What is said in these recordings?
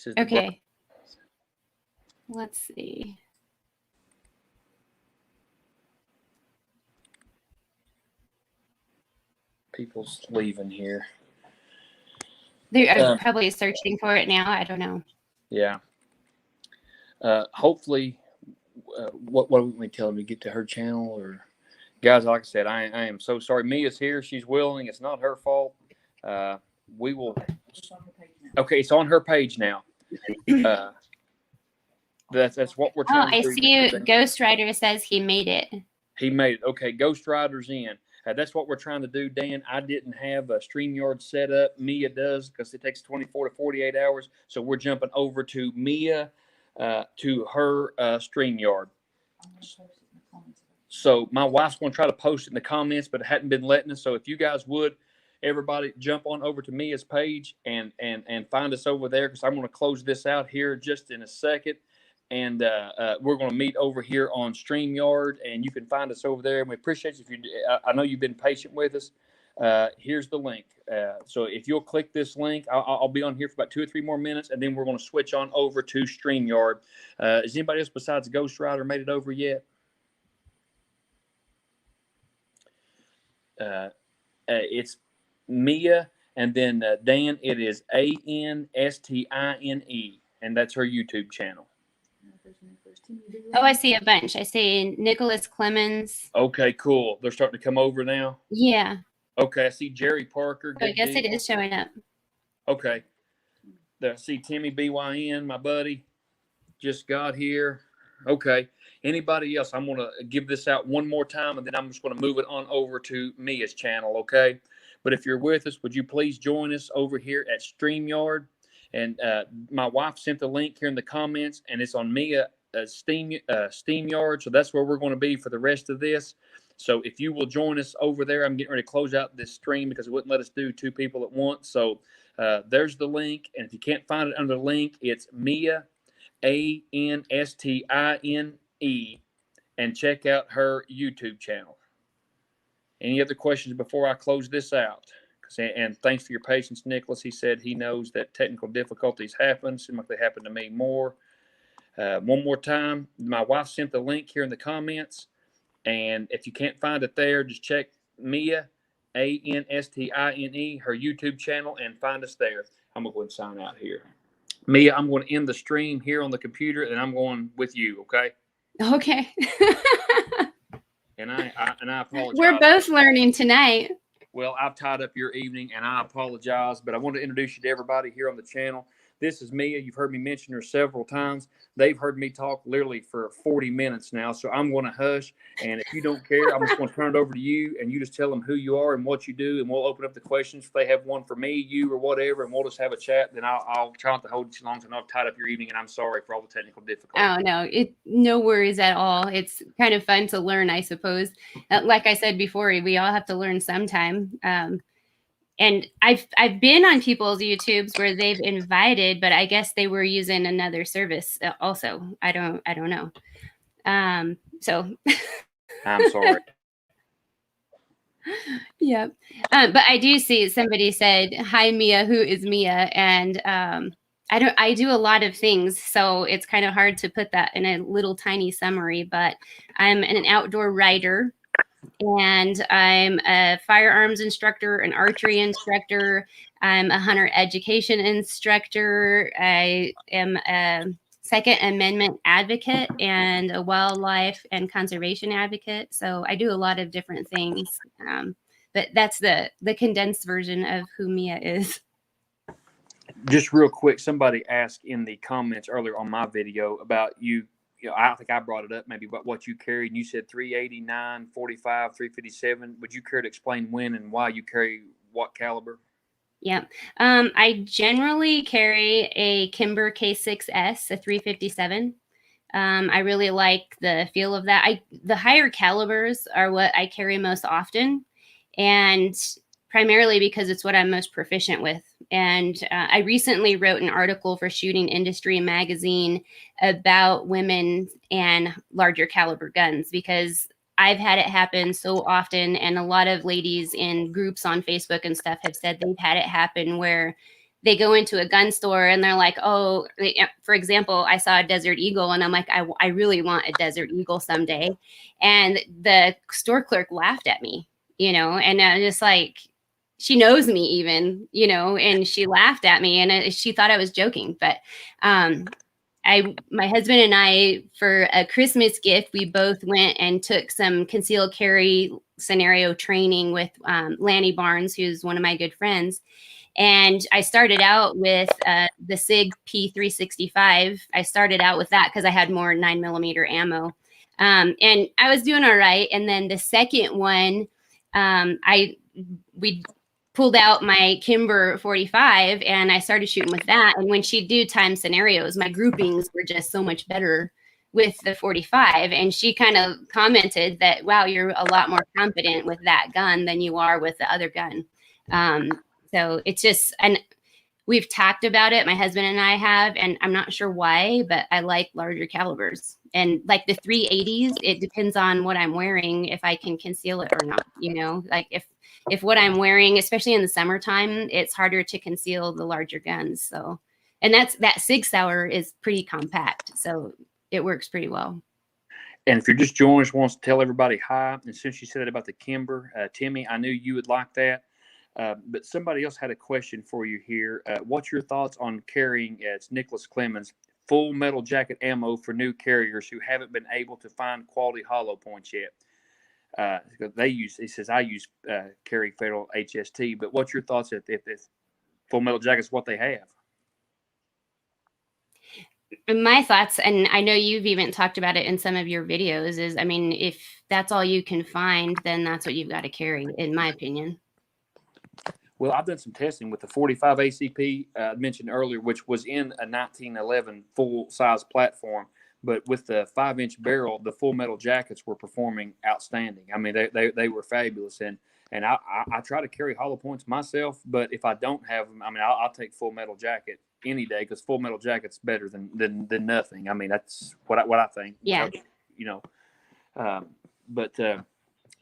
This is Okay. Let's see. People's leaving here. They're probably searching for it now. I don't know. Yeah. Hopefully, what do we tell them to get to her channel? Or guys, like I said, I am so sorry. Mia's here. She's willing. It's not her fault. We will. Okay, it's on her page now. That's what we're trying to do. I see. Ghost Rider says he made it. He made it. Okay, Ghost Rider's in. That's what we're trying to do, Dan. I didn't have a StreamYard set up. Mia does because it takes 24 to 48 hours. So we're jumping over to Mia, to her StreamYard. So my wife's going to try to post it in the comments, but it hadn't been letting us. So if you guys would, everybody jump on over to Mia's page and find us over there, because I'm going to close this out here just in a second. And we're going to meet over here on StreamYard, and you can find us over there. And we appreciate you. I know you've been patient with us. Here's the link. So if you'll click this link, I'll be on here for about 2 or 3 more minutes, and then we're going to switch on over to StreamYard. Has anybody else besides Ghost Rider made it over yet? It's Mia, and then Dan, it is Anstine, and that's her YouTube channel. Oh, I see a bunch. I see Nicholas Clemens. Okay, cool. They're starting to come over now. Yeah. Okay, I see Jerry Parker. I guess it is showing up. Okay. I see Timmy BYN, my buddy, just got here. Okay. Anybody else? I'm going to give this out one more time, and then I'm just going to move it on over to Mia's channel, okay? But if you're with us, would you please join us over here at StreamYard? And my wife sent the link here in the comments, and it's on Mia StreamYard. So that's where we're going to be for the rest of this. So if you will join us over there, I'm getting ready to close out this stream because it wouldn't let us do 2 people at once. So there's the link. And if you can't find it under the link, it's Mia, Anstine, and check out her YouTube channel. Any other questions before I close this out? And thanks for your patience, Nicholas. He said he knows that technical difficulties happen. Seem like they happen to me more. One more time, my wife sent the link here in the comments. And if you can't find it there, just check Mia, Anstine, her YouTube channel, and find us there. I'm going to go ahead and sign out here. Mia, I'm going to end the stream here on the computer, and I'm going with you, okay? Okay. And I apologize. We're both learning tonight. Well, I've tied up your evening, and I apologize, but I want to introduce you to everybody here on the channel. This is Mia. You've heard me mention her several times. They've heard me talk literally for 40 minutes now, so I'm going to hush. And if you don't care, I'm just going to turn it over to you, and you just tell them who you are and what you do, and we'll open up the questions if they have one for me, you, or whatever, and we'll just have a chat. Then I'll try not to hold you too long, so I know I've tied up your evening, and I'm sorry for all the technical difficulties. Oh, no, no worries at all. It's kind of fun to learn, I suppose. Like I said before, we all have to learn sometime. And I've been on people's YouTubes where they've invited, but I guess they were using another service also. I don't know. So I'm sorry. Yeah. But I do see somebody said, "Hi, Mia. Who is Mia?" And I do a lot of things, so it's kind of hard to put that in a little tiny summary. But I'm an outdoor writer. And I'm a firearms instructor, an archery instructor. I'm a hunter education instructor. I am a Second Amendment advocate and a wildlife and conservation advocate. So I do a lot of different things. But that's the condensed version of who Mia is. Just real quick, somebody asked in the comments earlier on my video about you. I think I brought it up maybe about what you carried, and you said 389, 45, 357. Would you care to explain when and why you carry what caliber? Yeah. I generally carry a Kimber K6S, a 357. I really like the feel of that. The higher calibers are what I carry most often, and primarily because it's what I'm most proficient with. And I recently wrote an article for Shooting Industry magazine about women and larger caliber guns, because I've had it happen so often. And a lot of ladies in groups on Facebook and stuff have said they've had it happen where they go into a gun store and they're like, oh, for example, I saw a Desert Eagle and I'm like, I really want a Desert Eagle someday. And the store clerk laughed at me, and I just like, she knows me even, and she laughed at me and she thought I was joking. But my husband and I, for a Christmas gift, we both went and took some concealed carry scenario training with Lanny Barnes, who's one of my good friends. And I started out with the SIG P365. I started out with that because I had more 9mm ammo. And I was doing all right. And then the second one, we pulled out my Kimber 45 and I started shooting with that. And when she'd do time scenarios, my groupings were just so much better with the 45. And she kind of commented that, wow, you're a lot more confident with that gun than you are with the other gun. So it's just, and we've talked about it, my husband and I have, and I'm not sure why, but I like larger calibers. And like the 380s, it depends on what I'm wearing, if I can conceal it or not, like if what I'm wearing, especially in the summertime, it's harder to conceal the larger guns. So, and that Sig Sauer is pretty compact, so it works pretty well. And if you're just joining us, wants to tell everybody hi. And since you said about the Kimber, Timmy, I knew you would like that. But somebody else had a question for you here. What's your thoughts on carrying, it's Nicholas Clemens, full metal jacket ammo for new carriers who haven't been able to find quality hollow points yet? He says, I use carry Federal HST, but what's your thoughts if full metal jacket is what they have? My thoughts, and I know you've even talked about it in some of your videos, is, I mean, if that's all you can find, then that's what you've got to carry, in my opinion. Well, I've done some testing with the 45 ACP I mentioned earlier, which was in a 1911 full-size platform. But with the 5-inch barrel, the full metal jackets were performing outstanding. I mean, they were fabulous. And I try to carry hollow points myself, but if I don't have them, I mean, I'll take full metal jacket any day because full metal jacket's better than nothing. I mean, that's what I think. Yeah.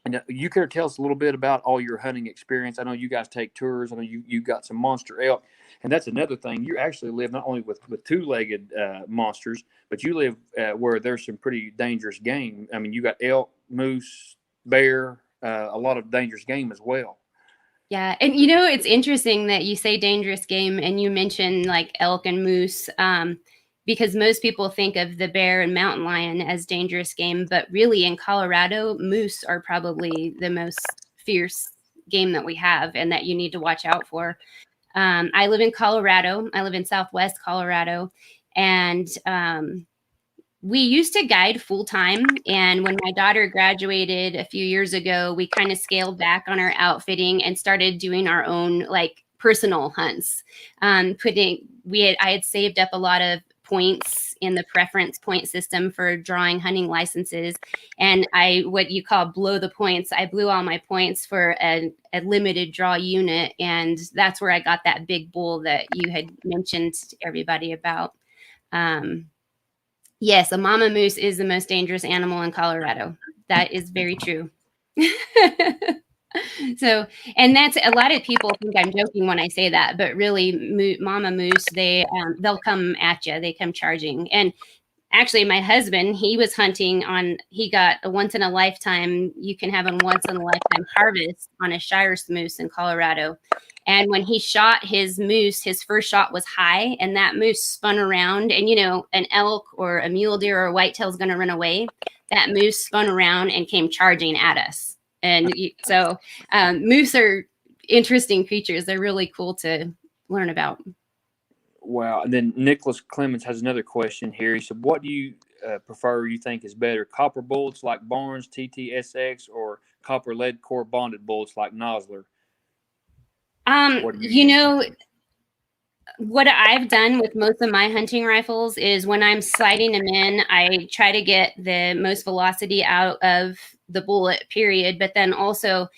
And you care to tell us a little bit about all your hunting experience? I know you guys take tours. I know you got some monster elk. And that's another thing. You actually live not only with two-legged monsters, but you live where there's some pretty dangerous game. I mean, you got elk, moose, bear, a lot of dangerous game as well. Yeah. And, it's interesting that you say dangerous game and you mention like elk and moose. Because most people think of the bear and mountain lion as dangerous game, but really in Colorado, moose are probably the most fierce game that we have and that you need to watch out for. I live in Colorado. I live in Southwest Colorado, and we used to guide full time. And when my daughter graduated a few years ago, we kind of scaled back on our outfitting and started doing our own like personal hunts. I had saved up a lot of points in the preference point system for drawing hunting licenses. And what you call blow the points, I blew all my points for a limited draw unit. And that's where I got that big bull that you had mentioned to everybody about. Yes, a mama moose is the most dangerous animal in Colorado. That is very true. So, and that's, a lot of people think I'm joking when I say that, but really mama moose, they'll come at you. They come charging. And actually my husband, he was hunting he got a once in a lifetime, you can have a once in a lifetime harvest on a Shire's moose in Colorado. And when he shot his moose, his first shot was high and that moose spun around, and an elk or a mule deer or a whitetail is going to run away. That moose spun around and came charging at us. And so moose are interesting creatures. They're really cool to learn about. Wow. And then Nicholas Clemens has another question here. He said, what do you prefer, you think is better, copper bullets like Barnes TTSX or copper lead core bonded bullets like Nosler? What I've done with most of my hunting rifles is when I'm sighting them in, I try to get the most velocity out of the bullet, period. But then also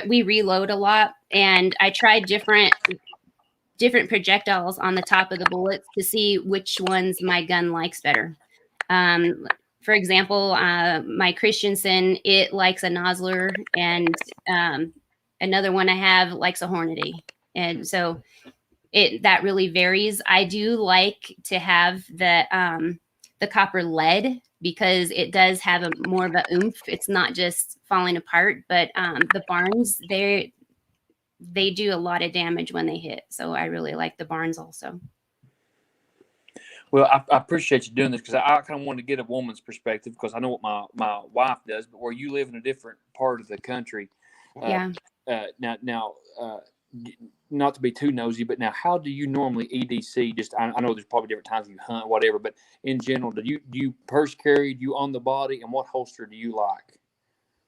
we reload a lot, and I try different projectiles on the top of the bullets to see which ones my gun likes better. For example, my Christensen, it likes a Nosler, and another one I have likes a Hornady. And so that really varies. I do like to have the copper lead because it does have a more of a oomph. It's not just falling apart, but the Barnes, they do a lot of damage when they hit. So I really like the Barnes also. Well, I appreciate you doing this because I kind of wanted to get a woman's perspective because I know what my wife does, but where you live in a different part of the country. Yeah. Now, not to be too nosy, but now, how do you normally EDC? Just I know there's probably different times you hunt, whatever, but in general, do you purse carry? Do you on the body, and what holster do you like?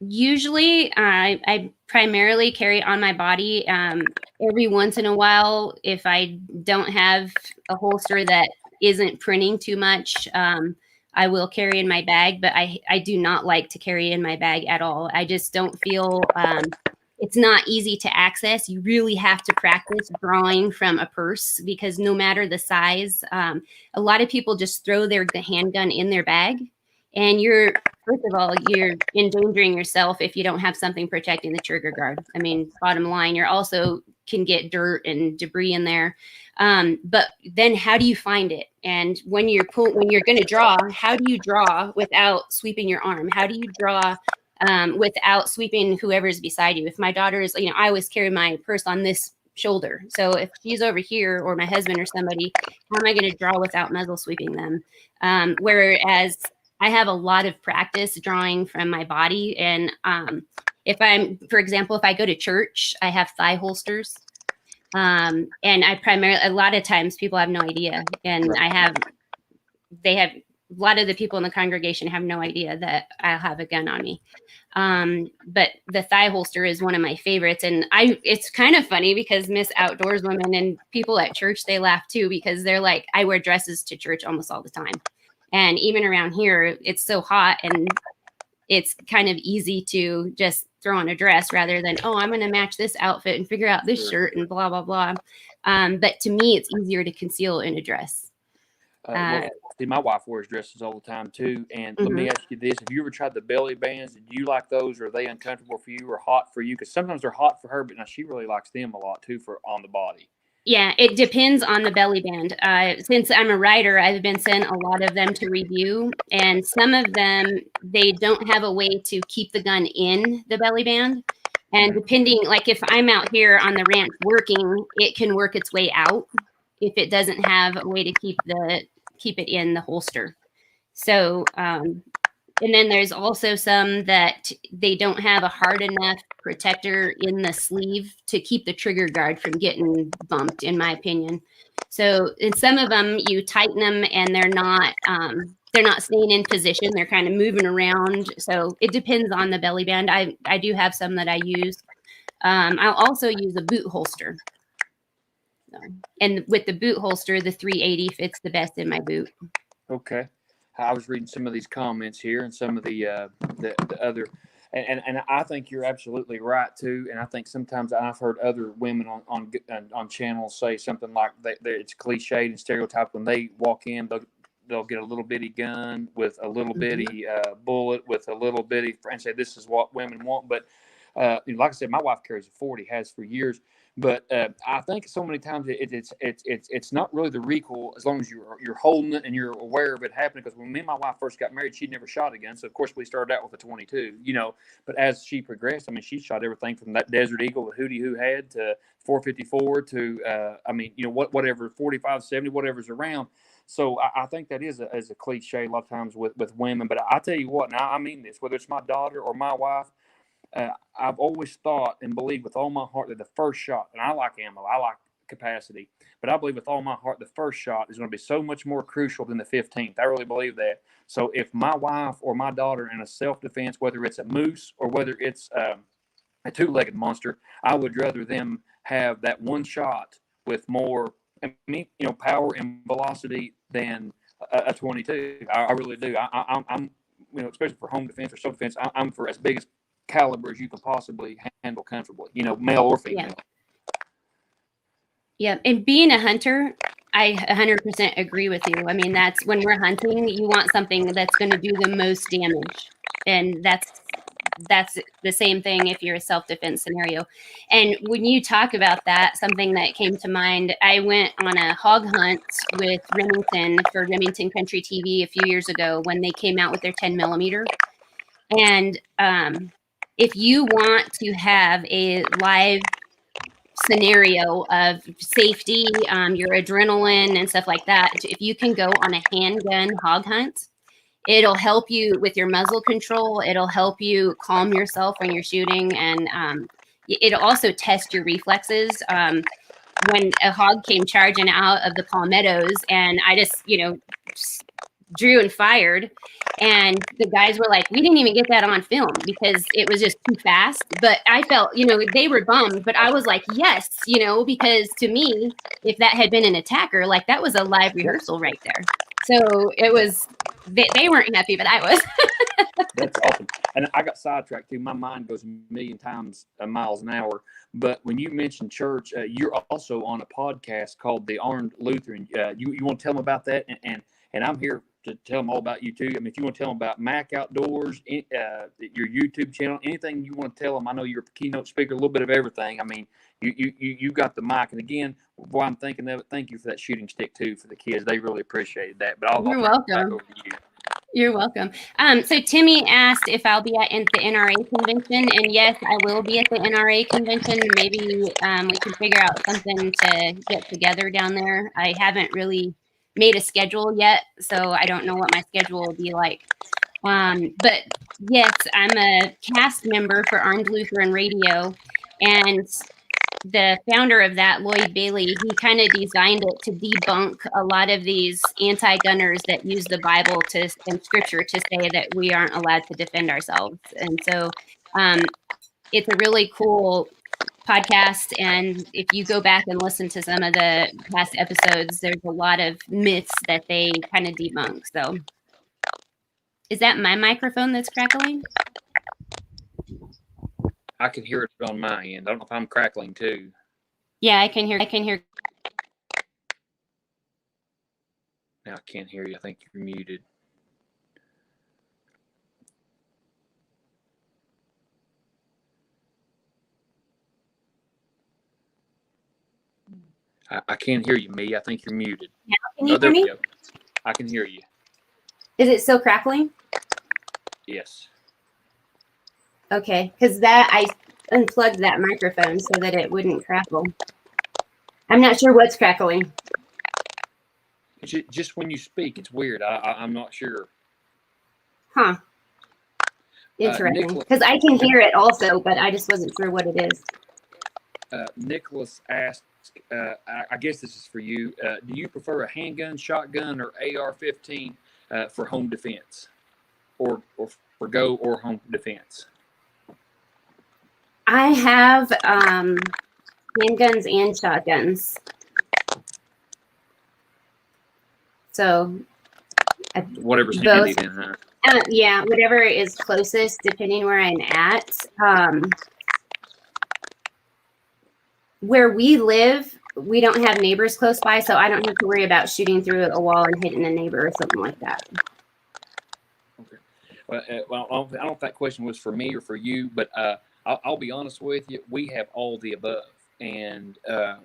Usually, I primarily carry on my body. Every once in a while, if I don't have a holster that isn't printing too much, I will carry in my bag, but I do not like to carry in my bag at all. I just don't feel it's not easy to access. You really have to practice drawing from a purse because no matter the size, a lot of people just throw the handgun in their bag, and first of all, you're endangering yourself if you don't have something protecting the trigger guard. I mean, bottom line, you're also can get dirt and debris in there. But then how do you find it? And when you're going to draw, how do you draw without sweeping your arm? How do you draw without sweeping whoever's beside you? If my daughter is, I always carry my purse on this shoulder. So if she's over here or my husband or somebody, how am I going to draw without muzzle sweeping them? Whereas I have a lot of practice drawing from my body. And for example, if I go to church, I have thigh holsters. And a lot of times people have no idea. And a lot of the people in the congregation have no idea that I'll have a gun on me. But the thigh holster is one of my favorites. And it's kind of funny because Miss Outdoors Women and people at church, they laugh too, because they're like, I wear dresses to church almost all the time. And even around here, it's so hot and it's kind of easy to just throw on a dress rather than, I'm going to match this outfit and figure out this shirt and blah, blah, blah. But to me, it's easier to conceal in a dress. See, my wife wears dresses all the time too. And let me ask you this. Have you ever tried the belly bands? Do you like those? Or are they uncomfortable for you or hot for you? Because sometimes they're hot for her, but now she really likes them a lot too for on the body. Yeah, it depends on the belly band. Since I'm a writer, I've been sent a lot of them to review. And some of them, they don't have a way to keep the gun in the belly band. And depending, like if I'm out here on the ranch working, it can work its way out if it doesn't have a way to keep it in the holster. So, and then there's also some that they don't have a hard enough protector in the sleeve to keep the trigger guard from getting bumped, in my opinion. So in some of them, you tighten them and they're not staying in position. They're kind of moving around. So it depends on the belly band. I do have some that I use. I'll also use a boot holster. And with the boot holster, the 380 fits the best in my boot. Okay. I was reading some of these comments here and some of the other, and I think you're absolutely right too. And I think sometimes I've heard other women on channels say something like it's cliched and stereotyped when they walk in, they'll get a little bitty gun with a little bitty bullet with a little bitty, and say this is what women want. But like I said, my wife carries a 40, has for years. But I think so many times it's not really the recoil as long as you're holding it and you're aware of it happening. Because when me and my wife first got married, she'd never shot a gun, so of course we started out with a 22. But as she progressed, I mean, she shot everything from that Desert Eagle that Hootie Who had to 454 to whatever 45, 70, whatever's around. So I think that is a cliche a lot of times with women. But I tell you what, now I mean this, whether it's my daughter or my wife. I've always thought and believed with all my heart that the first shot, and I like ammo, I like capacity, but I believe with all my heart the first shot is going to be so much more crucial than the 15th. I really believe that. So if my wife or my daughter in a self-defense, whether it's a moose or whether it's a two-legged monster, I would rather them have that one shot with more power and velocity than a 22. I really do. I'm especially for home defense or self-defense, I'm for as big as caliber as you can possibly handle comfortably, male or female. Yeah. And being a hunter, I 100% agree with you. I mean, that's when we're hunting, you want something that's going to do the most damage. And that's that's the same thing if you're a self-defense scenario. And when you talk about that, something that came to mind, I went on a hog hunt with Remington for Remington Country TV a few years ago when they came out with their 10 millimeter. And if you want to have a live scenario of safety, your adrenaline and stuff like that, if you can go on a handgun hog hunt, it'll help you with your muzzle control. It'll help you calm yourself when you're shooting, and it'll also test your reflexes. When a hog came charging out of the palmettos, and I just, drew and fired, and the guys were like, we didn't even get that on film because it was just too fast. But I felt, they were bummed, but I was like, yes, because to me, if that had been an attacker, like that was a live rehearsal right there. So it was, they weren't happy, but I was. That's awesome. And I got sidetracked too. My mind goes a million times miles an hour. But when you mentioned church, you're also on a podcast called The Armed Lutheran. You want to tell them about that? And I'm here to tell them all about you too. I mean, if you want to tell them about Mac Outdoors, your YouTube channel, anything you want to tell them. I know you're a keynote speaker, a little bit of everything. I mean, you got the mic. And again, while I'm thinking of it, thank you for that shooting stick too for the kids. They really appreciated that. But You're welcome. Back over to you. You're welcome. So Timmy asked if I'll be at the NRA convention, and yes, I will be at the NRA convention. Maybe we can figure out something to get together down there. I haven't really made a schedule yet, so I don't know what my schedule will be like. But yes, I'm a cast member for Armed Lutheran Radio, and the founder of that, Lloyd Bailey, he kind of designed it to debunk a lot of these anti-gunners that use the Bible and scripture to say that we aren't allowed to defend ourselves. And so it's a really cool podcast. And if you go back and listen to some of the past episodes, there's a lot of myths that they kind of debunk. So is that my microphone that's crackling? I can hear it on my end. I don't know if I'm crackling too. Yeah, I can hear. Now I can't hear you. I think you're muted. I can't hear you, Me. I think you're muted. Now, can you hear me? Go. I can hear you. Is it still crackling? Yes. Okay, because I unplugged that microphone so that it wouldn't crackle. I'm not sure what's crackling. Just when you speak, it's weird. I'm not sure. Huh. Interesting. Because I can hear it also, but I just wasn't sure what it is. Nicholas asked, I guess this is for you. Do you prefer a handgun, shotgun, or AR-15 for home defense, or for go or home defense? I have handguns and shotguns. So whatever's handy then, huh? Yeah, whatever is closest, depending where I'm at. Where we live, we don't have neighbors close by, so I don't have to worry about shooting through a wall and hitting a neighbor or something like that. Okay. Well, I don't know if that question was for me or for you, but I'll be honest with you. We have all the above, and I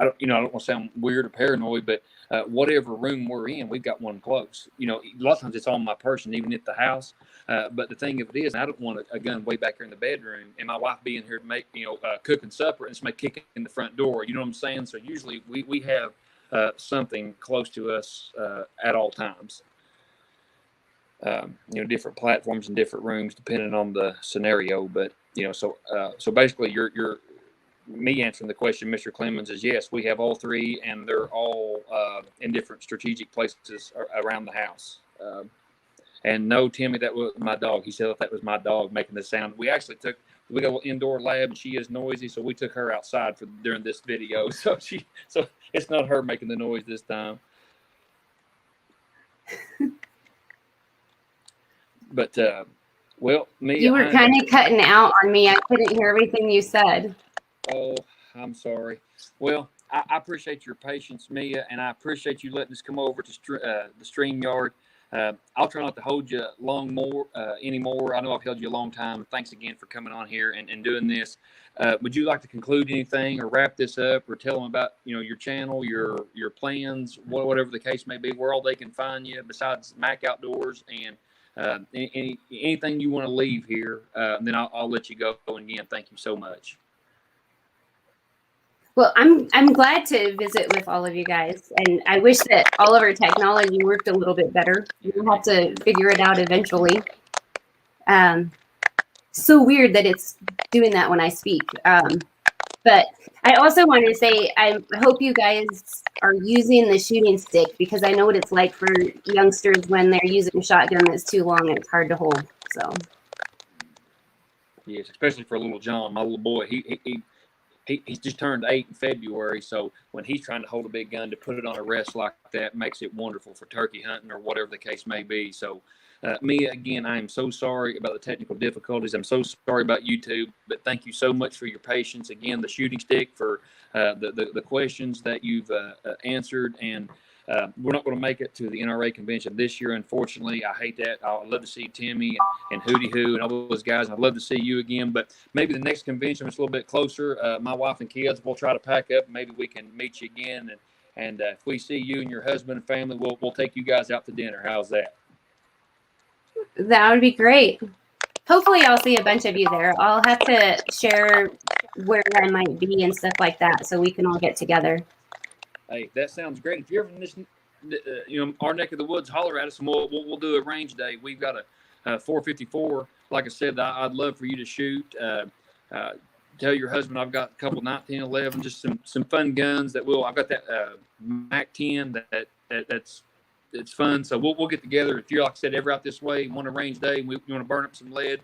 don't want to sound weird or paranoid, but whatever room we're in, we've got one close. A lot of times it's on my person, even at the house. But the thing of it is, I don't want a gun way back here in the bedroom, and my wife being here to make cooking supper and somebody kicking in the front door. You know what I'm saying? So usually we have something close to us at all times. Different platforms and different rooms depending on the scenario. But so basically, you're me answering the question, Mr. Clemens, is yes, we have all three, and they're all in different strategic places around the house. And no, Timmy, that was my dog. He said that was my dog making the sound. We got an indoor lab, and she is noisy, so we took her outside during this video. So it's not her making the noise this time. But me, you were kind of cutting out on me. I couldn't hear everything you said. Oh, I'm sorry. Well, I appreciate your patience, Mia, and I appreciate you letting us come over to the StreamYard. I'll try not to hold you anymore. I know I've held you a long time. Thanks again for coming on here and doing this. Would you like to conclude anything or wrap this up or tell them about, your channel, your plans, whatever the case may be, where all they can find you besides Mac Outdoors, and anything you want to leave here? Then I'll let you go. And again, thank you so much. Well, I'm glad to visit with all of you guys, and I wish that all of our technology worked a little bit better. We'll have to figure it out eventually. So weird that it's doing that when I speak. But I also want to say I hope you guys are using the shooting stick, because I know what it's like for youngsters when they're using a shotgun that's too long and it's hard to hold. So. Yes, especially for little John, my little boy. He's just turned 8 in February, so when he's trying to hold a big gun, to put it on a rest like that makes it wonderful for turkey hunting or whatever the case may be. So, Mia, again, I am so sorry about the technical difficulties. I'm so sorry about YouTube, but thank you so much for your patience. Again, the shooting stick, for the questions that you've answered, and we're not going to make it to the NRA convention this year, unfortunately. I hate that. I'd love to see Timmy and Hootie Hoo and all those guys. I'd love to see you again, but maybe the next convention is a little bit closer. My wife and kids will try to pack up. Maybe we can meet you again, and if we see you and your husband and family, we'll take you guys out to dinner. How's that? That would be great. Hopefully I'll see a bunch of you there. I'll have to share where I might be and stuff like that, so we can all get together. Hey, that sounds great. If you're ever in this, our neck of the woods, holler at us, and we'll do a range day. We've got a 454. Like I said, I'd love for you to shoot. Tell your husband I've got a couple 1911, just some fun guns that I've got that Mac 10 that's it's fun. So we'll get together. If you're, like I said, ever out this way, want a range day, and you want to burn up some lead,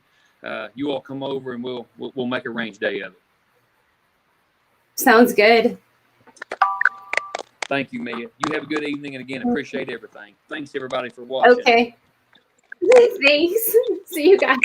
you all come over and we'll make a range day of it. Sounds good. Thank you, Mia. You have a good evening, and again, appreciate everything. Thanks, everybody, for watching. Okay. Thanks. See you guys.